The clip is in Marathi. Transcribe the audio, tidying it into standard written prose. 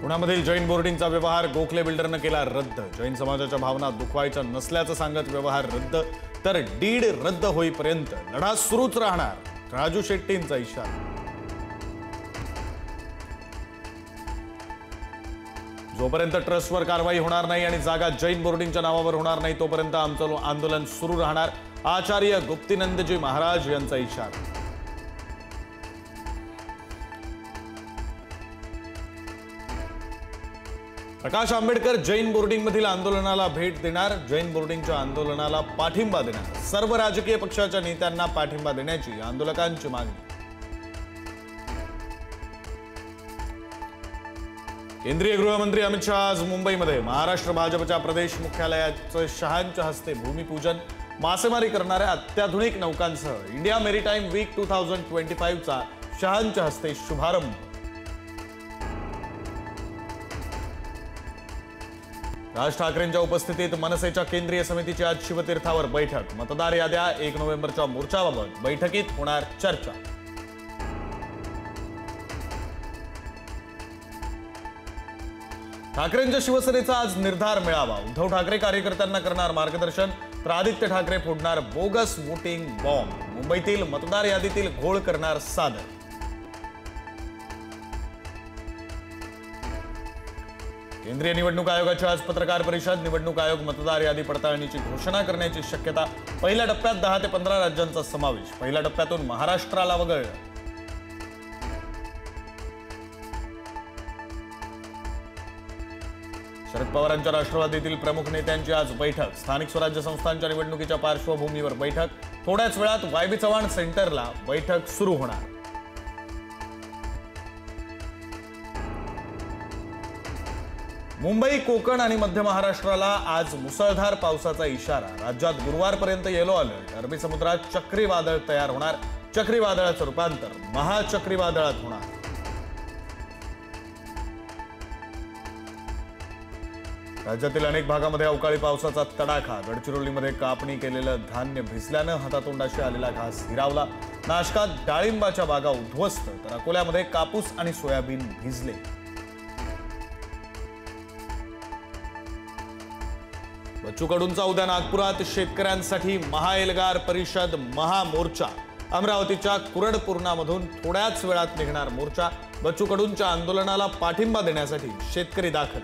पुण्यामधील जैन बोर्डिंगचा व्यवहार गोखले बिल्डरने केला रद्द। जैन समाजाच्या भावना दुखवायच्या नसल्याचं सांगत व्यवहार रद्द, तर डीड रद्द होईपर्यंत लढा सुरूच राहणार, राजू शेट्टींचा इशारा। जोपर्यंत ट्रस्टवर कारवाई होणार नाही आणि जागा जैन बोर्डिंगच्या नावावर होणार नाही तोपर्यंत आमचं आंदोलन सुरू राहणार, आचार्य गुप्तिनंदजी महाराज यांचा इशारा। प्रकाश आंबेडकर जैन बोर्डिंगमधील आंदोलनाला भेट देणार, जैन बोर्डिंगच्या आंदोलनाला पाठिंबा देणार, सर्व राजकीय पक्षाच्या नेत्यांना पाठिंबा देण्याची आंदोलकांची मागणी। केंद्रीय गृहमंत्री अमित शहा आज मुंबईमध्ये महाराष्ट्र भाजपच्या प्रदेश मुख्यालयाचं शहांच्या हस्ते भूमिपूजन, मासेमारी करणाऱ्या अत्याधुनिक नौकांसह इंडिया मेरीटाईम वीक 2025 चा शहांच्या हस्ते शुभारंभ। राज ठाकरेंच्या उपस्थितीत मनसेच्या केंद्रीय समितीची आज शिवतीर्थावर बैठक, मतदार याद्या 1 नोव्हेंबरच्या मोर्चाबाबत बैठकीत होणार चर्चा। ठाकरेंच्या शिवसेनेचा आज निर्धार मेळावा, उद्धव ठाकरे कार्यकर्त्यांना करणार मार्गदर्शन, तर आदित्य ठाकरे फोडणार बोगस वोटिंग बॉम्ब, मुंबईतील मतदार यादीतील घोळ करणार सादर। केंद्रीय निवडणूक आयोगाची आज पत्रकार परिषद, निवडणूक आयोग मतदार यादी पडताळणीची घोषणा करण्याची शक्यता, पहिल्या टप्प्यात 10 ते 15 राज्यांचा समावेश, पहिल्या टप्प्यातून महाराष्ट्राला वगळलं। शरद पवारांच्या राष्ट्रवादीतील प्रमुख नेत्यांची आज बैठक, स्थानिक स्वराज्य संस्थांच्या निवडणुकीच्या पार्श्वभूमीवर बैठक, थोड्याच वेळात वायबी चव्हाण सेंटरला बैठक सुरू होणार। मुंबई, कोकण आणि मध्य महाराष्ट्राला आज मुसळधार पावसाचा इशारा, राज्यात गुरुवारपर्यंत येलो अलर्ट, अरबी समुद्रात चक्रीवादळ तयार होणार, चक्रीवादळाचं रूपांतर महाचक्रीवादळात होणार। राज्यातील अनेक भागामध्ये अवकाळी पावसाचा तडाखा, गडचिरोलीमध्ये कापणी केलेलं धान्य भिजल्यानं हातातोंडाशी आलेला घास हिरावला, नाशकात डाळिंबाच्या बागा उद्ध्वस्त, तर अकोल्यामध्ये कापूस आणि सोयाबीन भिजले। बच्चू कडूंचा उद्या नागपुरात शेतकऱ्यांसाठी महाएल्गार परिषद महामोर्चा, अमरावतीच्या कुरडपूर्णामधून थोड्याच वेळात निघणार मोर्चा, बच्चू कडूंच्या आंदोलनाला पाठिंबा देण्यासाठी शेतकरी दाखल।